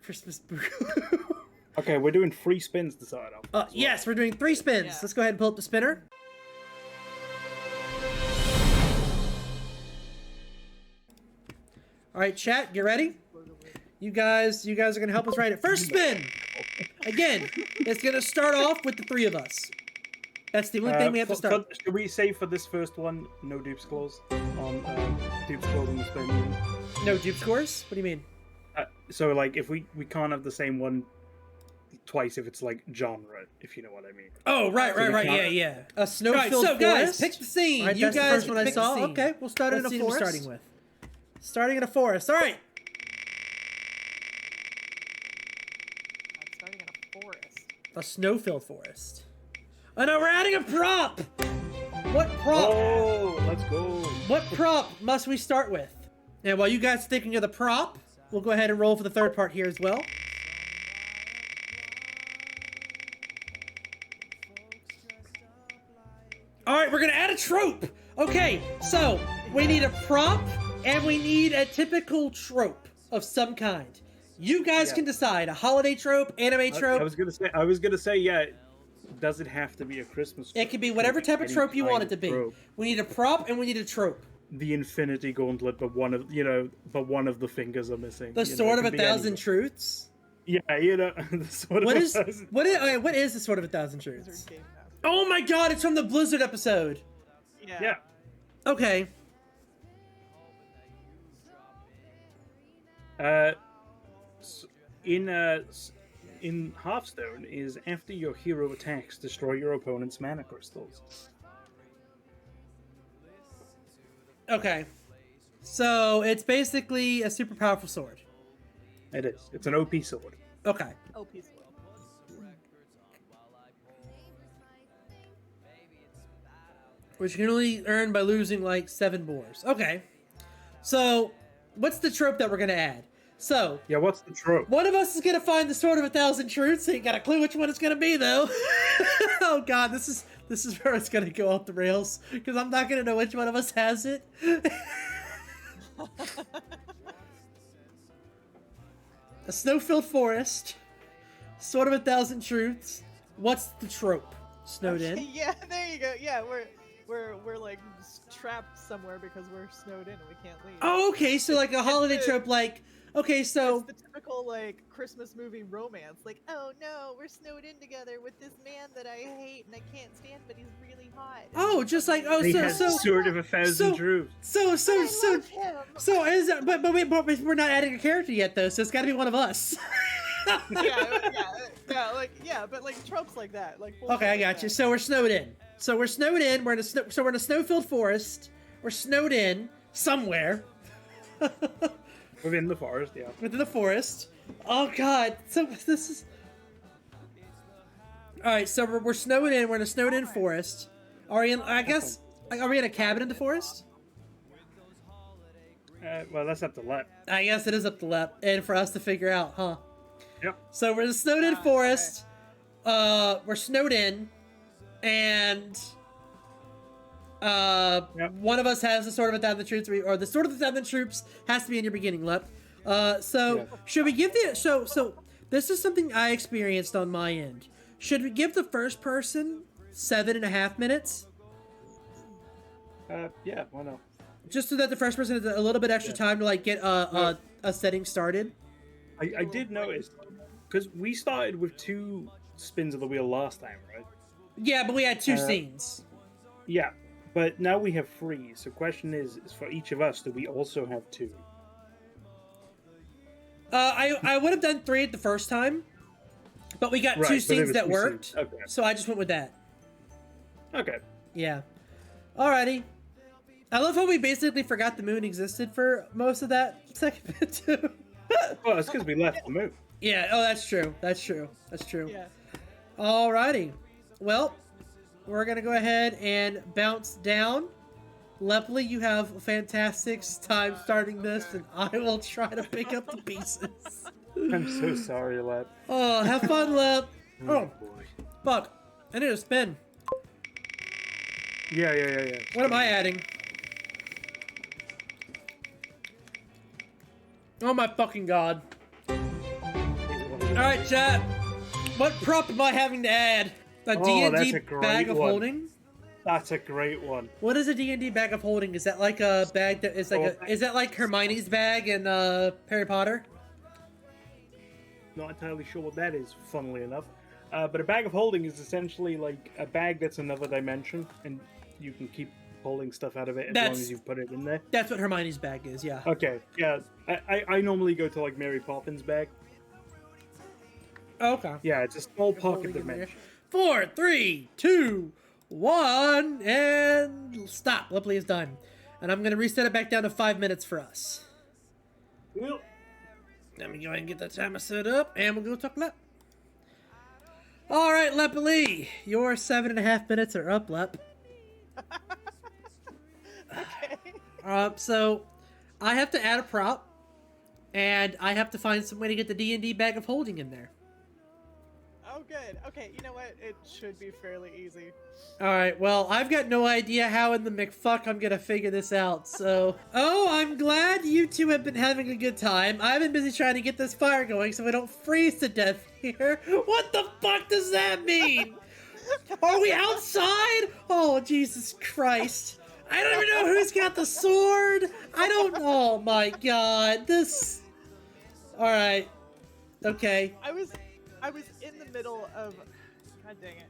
Christmas boogaloo. Okay, we're doing 3 spins to start off. Yes, we're doing 3 spins. Yeah. Let's go ahead and pull up the spinner. All right, chat, you ready? You guys are gonna help us write it. First spin. Again, it's gonna start off with the 3 of us. That's the only thing we have to start. Should we say for this first one, no dupes clause on dupes clause on the spin? No dupe scores? What do you mean? So like, if we can't have the same one twice if it's like genre, if you know what I mean. Oh, right, So we right, can't- yeah. A Right, snow-filled so guys, forest. pick the scene. All right, You that's the guys first one I pick the saw. scene. Okay, we'll start What in a scene are we forest. starting with? Starting in a forest. All right. I'm starting in a forest. A snow-filled forest. Oh no, we're adding a prop! What prop? Oh, let's go. What prop must we start with? And while you guys are thinking of the prop, we'll go ahead and roll for the third part here as well. Alright, we're gonna add a trope! Okay, so we need a prop and we need a typical trope of some kind. You guys can decide a holiday trope, anime trope. I was gonna say, yeah. Does it have to be a Christmas trope? It can be whatever type of Any trope you kind want it of to be. trope. We need a prop and we need a trope. The Infinity Gauntlet, but one of the fingers are missing. The You know, Sword it of a could be Thousand anything. Truths. Yeah, the Sword What of is a Thousand. what is the Sword of a Thousand Blizzard Truths? Game Pass. Oh my god, it's from the Blizzard episode. Yeah. Okay. In Hearthstone is after your hero attacks, destroy your opponent's mana crystals. Okay. So it's basically a super powerful sword. It is. It's an OP sword. Okay. Oh, peaceful. Which you can only earn by losing like 7 boars. Okay. So what's the trope that we're gonna add? So Yeah, what's the trope? one of us is gonna find the Sword of a Thousand Truths. Ain't got a clue which one it's gonna be though. Oh god, this is where it's gonna go off the rails because I'm not gonna know which one of us has it. A snow-filled forest, Sword of a Thousand Truths. What's the trope? Snowed in. Yeah, there you go. Yeah, we're like trapped somewhere because we're snowed in and we can't leave. Oh, okay. So like a holiday trope, like okay, so It's the typical like Christmas movie romance. Like, oh no, we're snowed in together with this man that I hate and I can't stand, but he's really hot. And oh, just like oh, They so had so Sword of a Thousand so- Truths. so I so so love him. so is that, but we're not adding a character yet though, so it's got to be one of us. yeah, but like tropes like that. Like Okay, I got you. So we're snowed in. So we're snowed in. We're in a snow-filled forest. We're snowed in somewhere Within the forest, yeah. within the forest. Oh god. So this is. All right. So we're snowed in. We're in a snowed-in forest. Are we in? I guess. Are we in a cabin in the forest? Well, that's up to Let. I guess it is up to Lep and for us to figure out, huh? Yep. So we're in a snowed-in forest. We're snowed in, and one of us has the Sword of a Thousand Troops, or the Sword of a Thousand Troops has to be in your beginning, Lep. So Yeah. should we give the so this is something I experienced on my end. Should we give the first person 7.5 minutes, Yeah, why not? just so that the first person has a little bit extra time to like get a setting started? I did notice, because we started with 2 spins of the wheel last time, right? Yeah, but we had 2 scenes. Yeah, but now we have 3. So question is for each of us, do we also have 2? I would have done 3 the first time, but we got Right, 2 but it scenes was that 2 worked, scenes. Okay. so I just went with that. Okay. Yeah. Alrighty. I love how we basically forgot the moon existed for most of that second bit too. Well, it's because we left the moon. Yeah. Oh, that's true. That's true. That's true. Yeah. Alrighty. Well, we're gonna go ahead and bounce down. Lepley, you have a fantastic time starting this, and I will try to pick up the pieces. I'm so sorry, Lep. Oh, have fun, Lep. Oh, boy. fuck. I need a spin. Yeah. What am I adding? Oh my fucking god. right, chat. What prop am I having to add? A D&D that's a great bag of one. holding? That's a great one. What is a D&D bag of holding? Is that like a bag that is like is that like Hermione's bag in Harry Potter? Not entirely sure what that is, funnily enough. But a bag of holding is essentially like a bag that's another dimension, and you can keep pulling stuff out of it as long as you put it in there. That's what Hermione's bag is, yeah. Okay, yeah. I normally go to like Mary Poppins' bag. Okay. Yeah, it's a small pocket dimension. 4, 3, 2, 1, and stop. Lipley is done. And I'm going to reset it back down to 5 minutes for us. Well, let me go ahead and get the timer set up, and we'll go talk Lep. All right, Lepely, your 7.5 minutes are up, Lep. Okay. So I have to add a prop, and I have to find some way to get the D&D bag of holding in there. Oh, good. Okay, you know what? It should be fairly easy. All right, well, I've got no idea how in the McFuck I'm gonna figure this out, so... Oh, I'm glad you two have been having a good time. I've been busy trying to get this fire going so we don't freeze to death here. What the fuck does that mean? Are we outside? Oh, Jesus Christ. I don't even know who's got the sword. I don't... Oh, my God. This... All right. Okay. I was in the middle of... God dang it.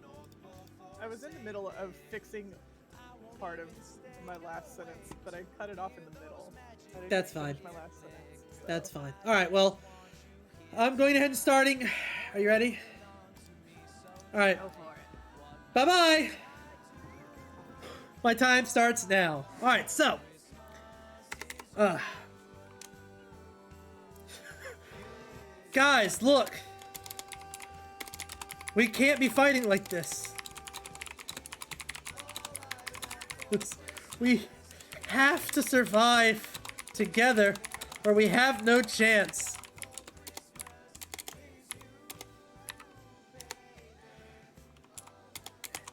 I was in the middle of fixing part of my last sentence, but I cut it off in the middle. I didn't That's finish fine. My last sentence, so. That's fine. All right, well, I'm going ahead and starting. Are you ready? All right. Go for it. Bye-bye. My time starts now. All right, so. Guys, look. We can't be fighting like this. We have to survive together, or we have no chance.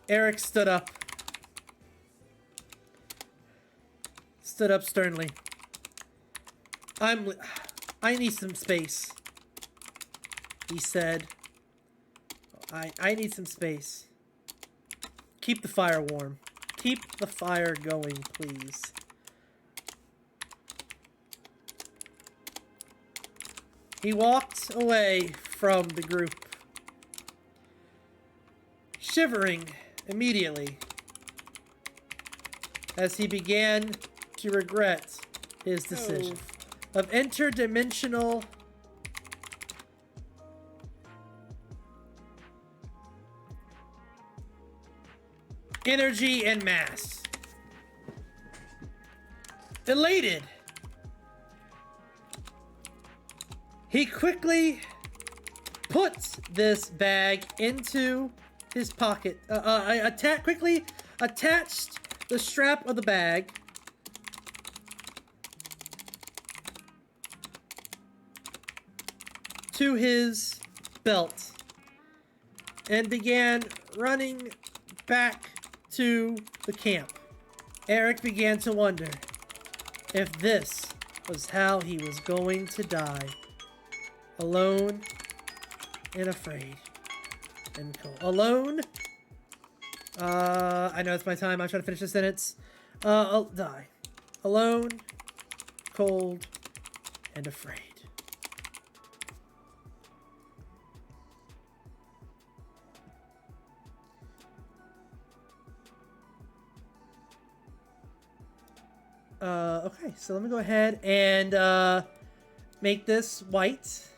Eric stood up. Stood up sternly. I need some space. He said. I need some space. Keep the fire warm. Keep the fire going, please. He walked away from the group, shivering immediately as he began to regret his decision of interdimensional energy and mass. Elated, he quickly puts this bag into his pocket. Quickly attached the strap of the bag to his belt and began running back to the camp. Eric began to wonder if this was how he was going to die. Alone and afraid and cold. Alone? I know it's my time. I'm trying to finish the sentence. I'll die. Alone, cold, and afraid. Okay, so let me go ahead and make this white.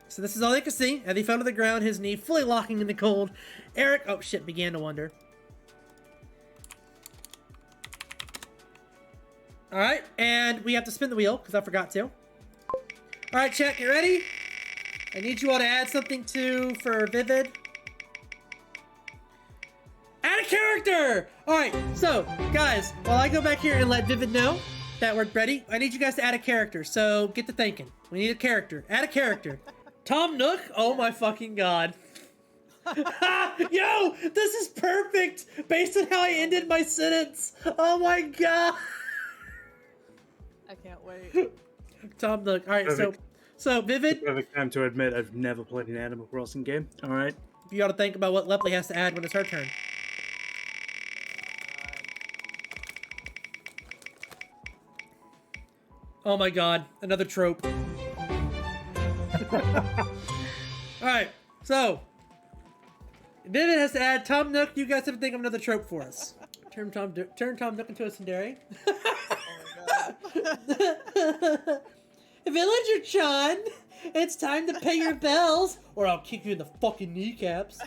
So this is all they could see. As he fell to the ground, his knee fully locking in the cold. Eric, oh shit, began to wonder. Alright, and we have to spin the wheel, because I forgot to. Alright, chat, you ready? I need you all to add something for Vivid. Add a character! Alright, so, guys, while I go back here and let Vivid know that we're ready, I need you guys to add a character, so get to thinking. We need a character. Add a character. Tom Nook? Oh my fucking god. Yo! This is perfect! Based on how I ended my sentence! Oh my god! I can't wait. Tom Nook. Alright, so... So, Vivid, Perfect time to admit I've never played an Animal Crossing game. All right. you got to think about what Lepley has to add when it's her turn. Oh my god, another trope. Alright, so. Vivid has to add Tom Nook. You guys have to think of another trope for us. Turn Tom Nook into a Tsundere. Oh my god. Villager John, it's time to pay your bells, or I'll kick you in the fucking kneecaps.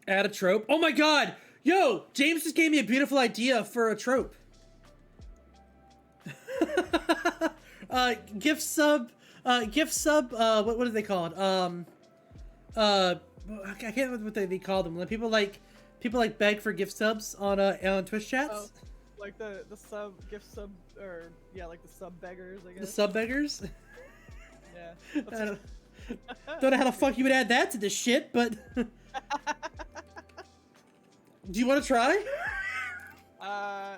Add a trope. Oh my god! Yo, James just gave me a beautiful idea for a trope. Gift sub, what do they call it? I can't remember what they call them. When people beg for gift subs on Twitch chats. Oh, like the sub gift sub, or yeah, like the sub beggars, I guess. The sub beggars. Yeah. I don't know how the fuck you would add that to this shit, but do you want to try? I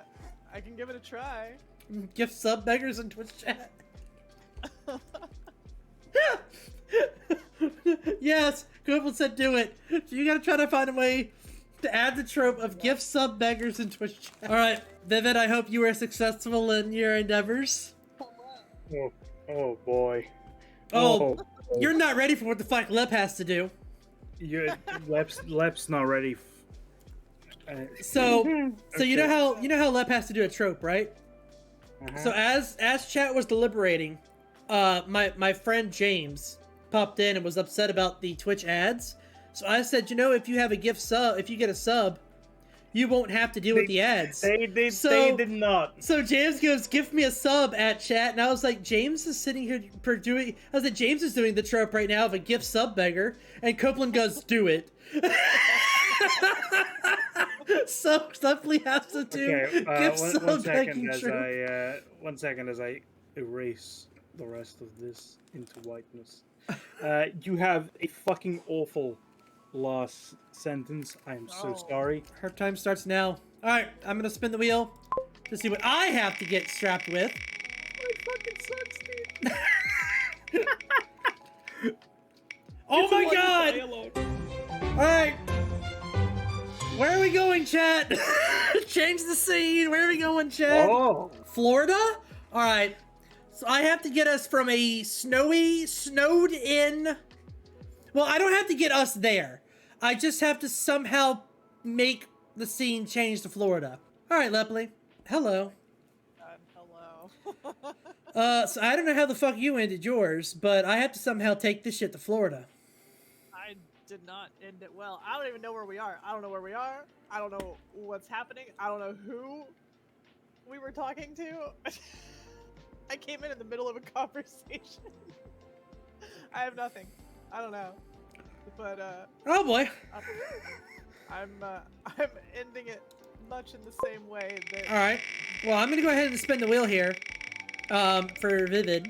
can give it a try. Gift sub beggars in Twitch chat. Yes, Goodwin said do it. So you gotta try to find a way to add the trope of gift sub beggars in Twitch chat. Alright, Vivid, I hope you were successful in your endeavors. Oh boy. Oh, you're not ready for what the fuck Lep has to do. Lep's not ready. So Okay. you know how Lep has to do a trope, right? So as chat was deliberating, my friend James popped in and was upset about the Twitch ads. So I said, if you have a gift sub, if you get a sub, you won't have to deal with the ads. They did not. So James goes, give me a sub at chat, and I was like, James is sitting here doing. I was like, James is doing the trope right now of a gift sub beggar, and Copeland goes, do it. So Lepley has to do gift sub begging trope. One second as I erase the rest of this into whiteness. You have a fucking awful last sentence. I am so sorry. Her time starts now. Alright, I'm gonna spin the wheel to see what I have to get strapped with. My fucking sucks, dude. Oh my god! Alright. Where are we going, chat? Change the scene. Where are we going, chat? Oh. Florida? Alright. So I have to get us from a snowed in. Well, I don't have to get us there. I just have to somehow make the scene change to Florida. Alright, Lepley. Hello. Hello. So I don't know how the fuck you ended yours, but I have to somehow take this shit to Florida. I did not end it well. I don't even know where we are. I don't know where we are. I don't know what's happening. I don't know who we were talking to. I came in the middle of a conversation. I have nothing. I don't know. But Oh boy. I'm ending it much in the same way that. All right. Well, I'm gonna go ahead and spin the wheel here, for Vivid.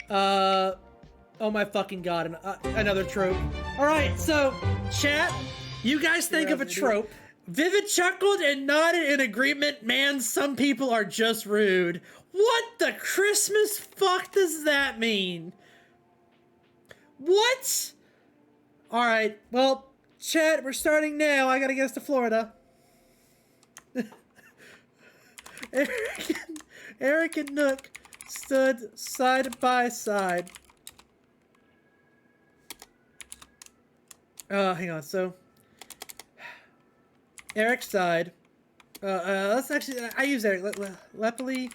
Oh my fucking god, another trope. All right, so chat, you guys think of a trope. Vivid chuckled and nodded in agreement. Man, some people are just rude. What the Christmas fuck does that mean? What? All right. Well, chat, we're starting now. I gotta get us to Florida. Eric and Nook stood side by side. Hang on. So, Eric's side. Let's actually. I use Eric. Lepley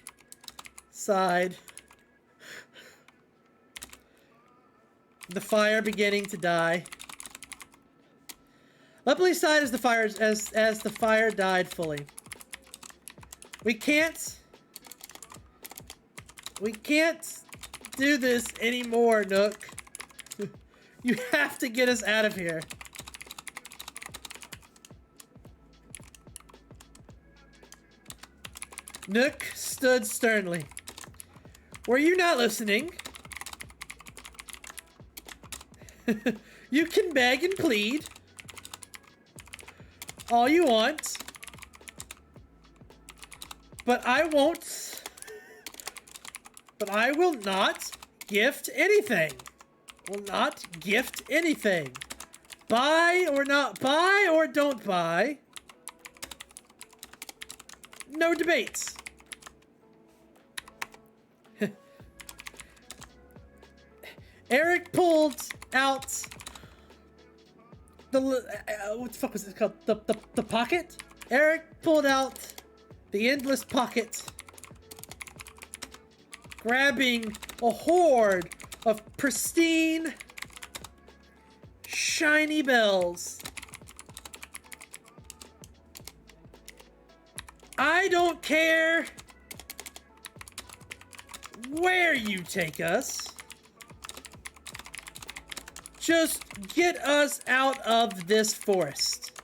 side. The fire beginning to die. Lepley's side is the fire as the fire died fully. We can't do this anymore, Nook. You have to get us out of here. Nook stood sternly. Were you not listening? You can beg and plead all you want, but I won't But I will not gift anything. Will not gift anything. Buy or not buy or don't buy. No debates. Eric pulled out the what the fuck was it called? The pocket? Eric pulled out the endless pocket, grabbing a horde of pristine, shiny bells. I don't care where you take us. Just get us out of this forest.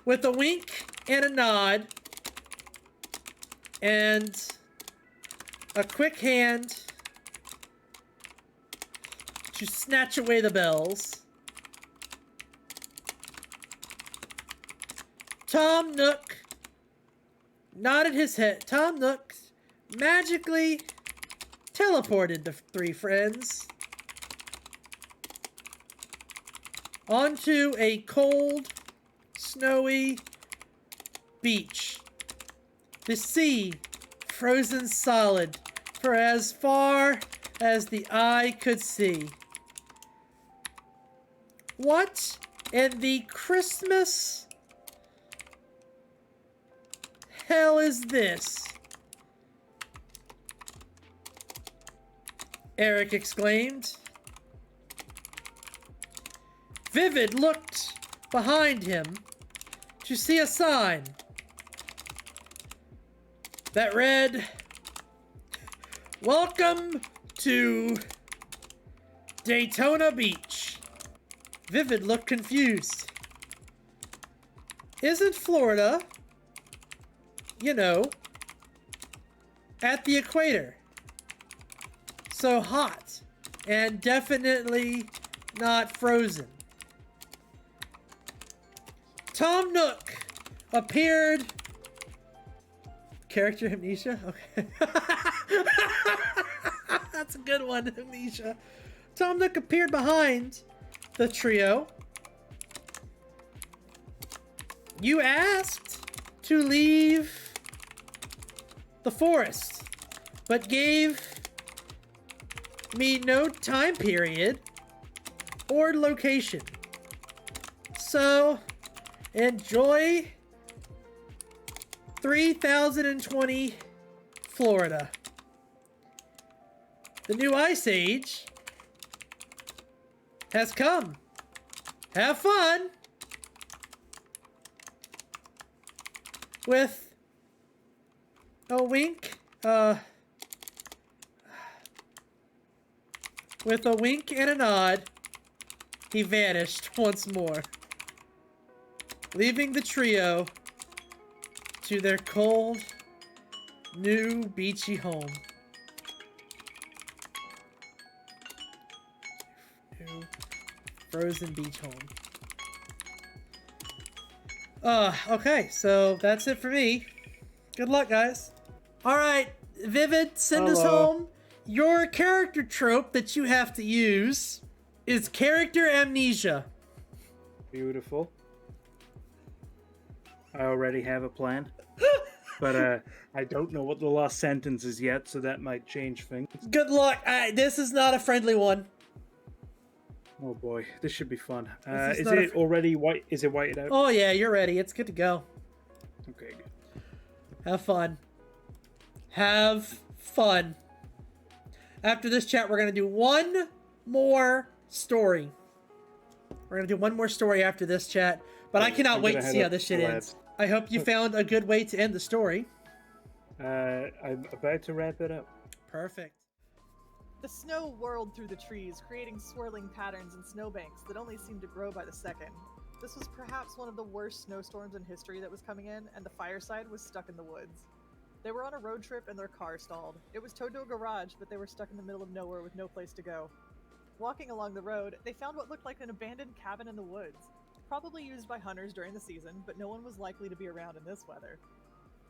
With a wink and a nod and a quick hand to snatch away the bells, Tom Nook nodded his head. Tom Nook magically teleported the three friends onto a cold, snowy beach. The sea frozen solid for as far as the eye could see. What in the Christmas hell is this? Eric exclaimed. Vivid looked behind him to see a sign that read, "Welcome to Daytona Beach." Vivid looked confused. Isn't Florida, you know, at the equator, so hot and definitely not frozen? Tom Nook appeared. Character amnesia? Okay. That's a good one, amnesia. Tom Nook appeared behind the trio. You asked to leave the forest, but gave me no time period or location. So, enjoy 3020 Florida. The new ice age has come. Have fun with a wink, with a wink and a nod, he vanished once more, leaving the trio to their cold, new beachy home. New frozen beach home. Okay, so that's it for me. Good luck, guys. Alright, Vivid, send us home. Your character trope that you have to use is character amnesia. Beautiful. I already have a plan. But I don't know what the last sentence is yet, so that might change things. Good luck. This is not a friendly one. Oh boy, this should be fun. This is is not it already white? Is it whited out? Oh yeah, you're ready. It's good to go. Okay, good. Have fun. Have fun. After this chat, we're going to do one more story. We're going to do one more story after this chat. But I cannot wait to see how this shit ends. I hope you found a good way to end the story. I'm about to wrap it up. Perfect. The snow whirled through the trees, creating swirling patterns and snowbanks that only seemed to grow by the second. This was perhaps one of the worst snowstorms in history that was coming in, and the fireside was stuck in the woods. They were on a road trip and their car stalled. It was towed to a garage, but they were stuck in the middle of nowhere with no place to go. Walking along the road, they found what looked like an abandoned cabin in the woods. Probably used by hunters during the season, but no one was likely to be around in this weather.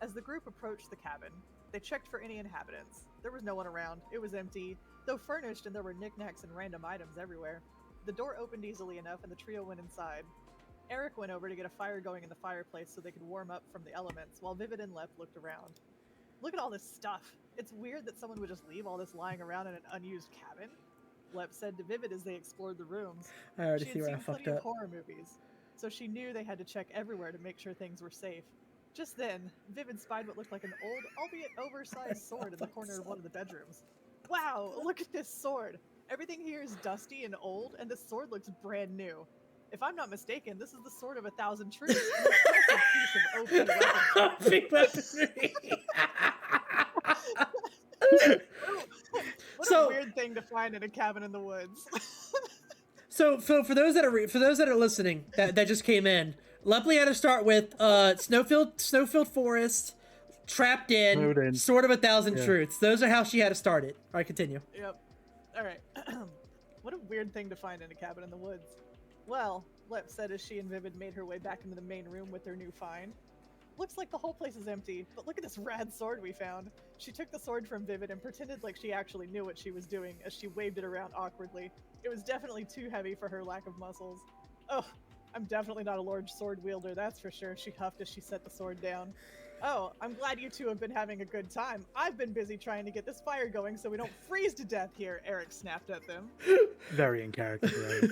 As the group approached the cabin, They checked for any inhabitants. There was no one around. It was empty, though furnished, and there were knickknacks and random items everywhere. The door opened easily enough, and the trio went inside. Eric went over to get a fire going in the fireplace so they could warm up from the elements, while Vivid and Lep looked around. Look at all this stuff. It's weird that someone would just leave all this lying around in an unused cabin. Lep said to Vivid as they explored the rooms. I already She see had where I seen fucked plenty of up. horror movies, so she knew they had to check everywhere to make sure things were safe. Just then, Vivid spied what looked like an old, albeit oversized sword in the corner of one of the bedrooms. Wow, look at this sword! Everything here is dusty and old, and the sword looks brand new. If I'm not mistaken, this is the sword of 1,000 truths, an impressive piece of OP weaponry. Big weaponry. What So- a weird thing to find in a cabin in the woods. So for those that are listening that just came in, Lepley had to start with snowfilled forest, trapped in, Snowed in. sword of 1,000 Yeah. truths. Those are how she had to start it. All right, continue. Yep. Alright. What a weird thing to find in a cabin in the woods. Well, Lep said as she and Vivid made her way back into the main room with their new find. Looks like the whole place is empty, but look at this rad sword we found. She took the sword from Vivid and pretended like she actually knew what she was doing as she waved it around awkwardly. It was definitely too heavy for her lack of muscles. Oh, I'm definitely not a large sword wielder, that's for sure, she huffed as she set the sword down. Oh, I'm glad you two have been having a good time. I've been busy trying to get this fire going so we don't freeze to death here, Eric snapped at them. Very in character, right?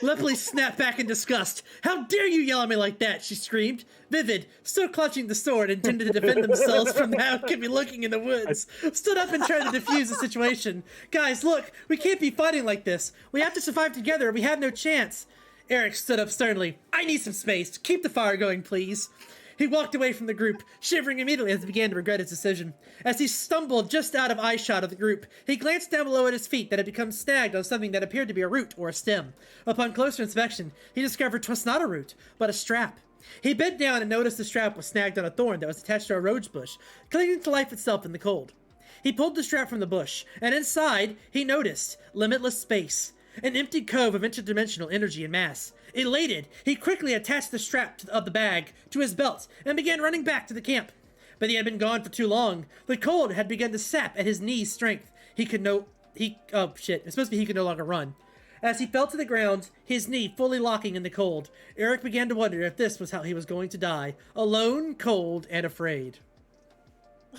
Lepley snapped back in disgust. How dare you yell at me like that? She screamed. Vivid, still clutching the sword, intended to defend themselves from the how could be looking in the woods, stood up and tried to defuse the situation. Guys, look, we can't be fighting like this. We have to survive together. We have no chance. Eric stood up sternly. I need some space. Keep the fire going, please. He walked away from the group, shivering immediately as he began to regret his decision. As he stumbled just out of eyeshot of the group, he glanced down below at his feet that had become snagged on something that appeared to be a root or a stem. Upon closer inspection, he discovered 'twas not a root, but a strap. He bent down and noticed the strap was snagged on a thorn that was attached to a rose bush, clinging to life itself in the cold. He pulled the strap from the bush, and inside, he noticed limitless space. An empty cove of interdimensional energy and mass. Elated, he quickly attached the strap of the bag to his belt and began running back to the camp. But he had been gone for too long. The cold had begun to sap at his knees' strength. He could no longer run. As he fell to the ground, his knee fully locking in the cold, Eric began to wonder if this was how he was going to die. Alone, cold, and afraid.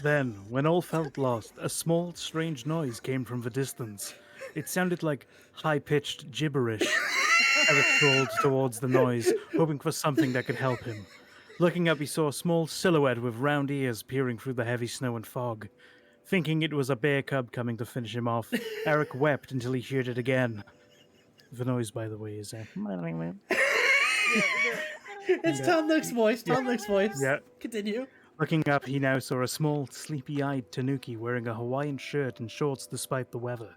Then, when all felt lost, a small, strange noise came from the distance. It sounded like high-pitched gibberish. Eric crawled towards the noise, hoping for something that could help him. Looking up, he saw a small silhouette with round ears peering through the heavy snow and fog. Thinking it was a bear cub coming to finish him off, Eric wept until he heard it again. The noise, by the way, is It's Tom Nook's voice. Tom Nook's voice. Yeah. Continue. Looking up, he now saw a small, sleepy-eyed tanuki wearing a Hawaiian shirt and shorts despite the weather.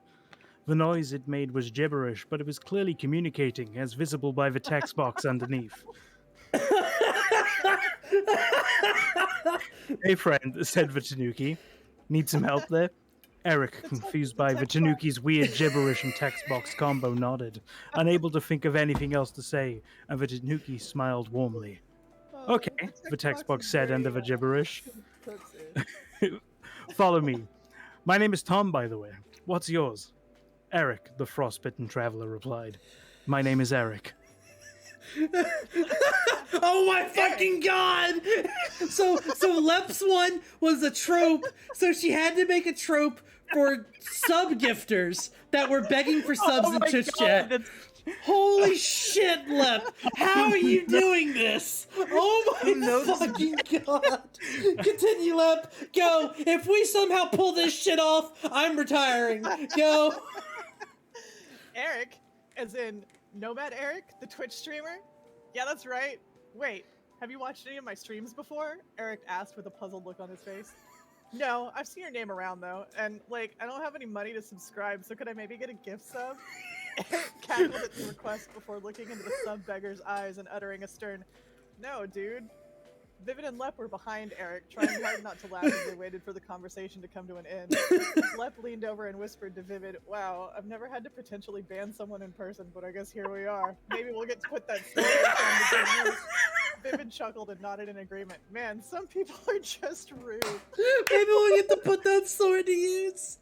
The noise it made was gibberish, but it was clearly communicating, as visible by the text box underneath. Hey friend, said the tanuki. Need some help there? Eric, confused by the tanuki's weird gibberish and text box combo, nodded, unable to think of anything else to say, and the tanuki smiled warmly. Okay, the text box said under the gibberish. Follow me. My name is Tom, by the way. What's yours? Eric, the frostbitten traveler replied. My name is Eric. Oh my fucking god! So Lep's one was a trope, so she had to make a trope for sub-gifters that were begging for subs in Twitch chat. Holy shit, Lep! How are you doing this? Oh my fucking god! Continue, Lep. Go. If we somehow pull this shit off, I'm retiring. Go. Eric, as in Nomad Eric, the Twitch streamer? Yeah, that's right. Wait, have you watched any of my streams before? Eric asked with a puzzled look on his face. No, I've seen your name around though, and like, I don't have any money to subscribe, so could I maybe get a gift sub? Eric cackled at the request before looking into the sub beggar's eyes and uttering a stern, no, dude. Vivid and Lep were behind Eric, trying hard not to laugh as they waited for the conversation to come to an end. Lep leaned over and whispered to Vivid, wow, I've never had to potentially ban someone in person, but I guess here we are. Maybe we'll get to put that story on the good news. Vivid chuckled and nodded in agreement. Man, some people are just rude. Maybe we'll get to put that sword to use.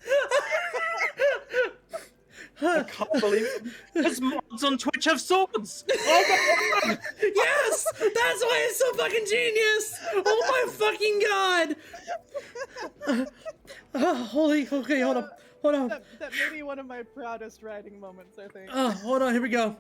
I can't believe it. There's mods on Twitch have swords. Oh my god! Yes! That's why it's so fucking genius! Oh my fucking god! Holy, okay, hold on. That may be one of my proudest writing moments, I think. Hold on, here we go.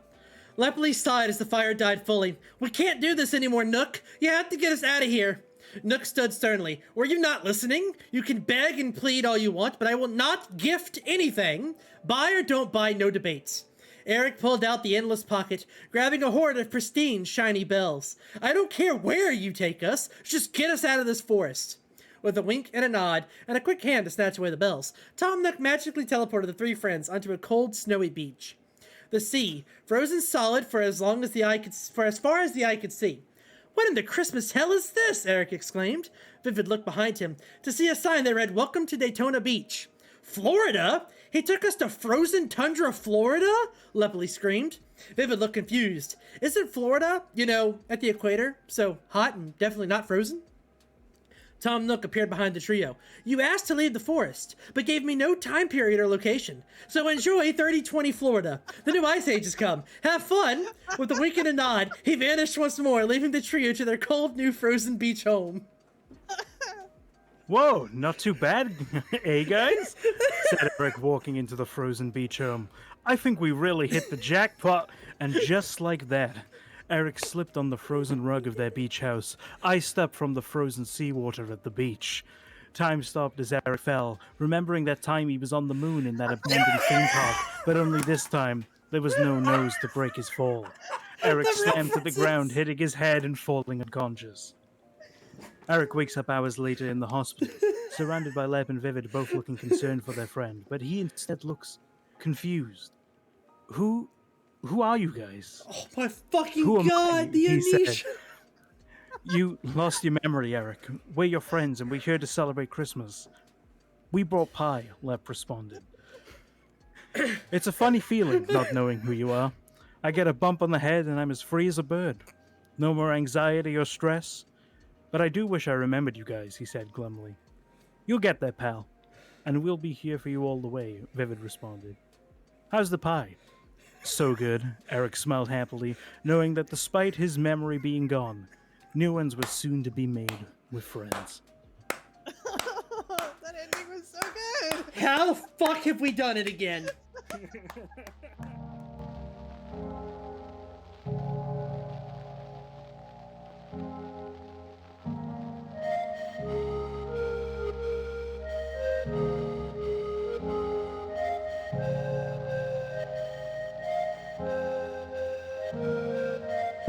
Lepley sighed as the fire died fully. We can't do this anymore, Nook. You have to get us out of here. Nook stood sternly. Were you not listening? You can beg and plead all you want, but I will not gift anything. Buy or don't buy, no debates. Eric pulled out the endless pocket, grabbing a hoard of pristine, shiny bells. I don't care where you take us, just get us out of this forest. With a wink and a nod, and a quick hand to snatch away the bells, Tom Nook magically teleported the three friends onto a cold, snowy beach. The sea, frozen solid for as far as the eye could see. What in the Christmas hell is this? Eric exclaimed. Vivid looked behind him to see a sign that read, Welcome to Daytona Beach. Florida? He took us to frozen tundra Florida? Lepley screamed. Vivid looked confused. Isn't Florida, at the equator, so hot and definitely not frozen? Tom Nook appeared behind the trio. You asked to leave the forest, but gave me no time period or location. So enjoy 3020 Florida. The new ice age has come. Have fun. With a wink and a nod, he vanished once more, leaving the trio to their cold, new frozen beach home. Whoa, not too bad, eh, guys? Said Eric, walking into the frozen beach home. I think we really hit the jackpot. And just like that, Eric slipped on the frozen rug of their beach house, iced up from the frozen seawater at the beach. Time stopped as Eric fell, remembering that time he was on the moon in that abandoned theme park, but only this time, there was no nose to break his fall. Eric slammed to the ground, hitting his head and falling unconscious. Eric wakes up hours later in the hospital, surrounded by Lep and Vivid, both looking concerned for their friend, but he instead looks confused. Who are you guys? Oh my fucking Who am god, I? the He said. amnesia. You lost your memory, Eric. We're your friends, and we're here to celebrate Christmas. We brought pie, Lep responded. It's a funny feeling, not knowing who you are. I get a bump on the head, and I'm as free as a bird. No more anxiety or stress. But I do wish I remembered you guys, he said glumly. You'll get there, pal. And we'll be here for you all the way, Vivid responded. How's the pie? So good, Eric smiled happily, knowing that despite his memory being gone, new ones were soon to be made with friends. That ending was so good. How the fuck have we done it again?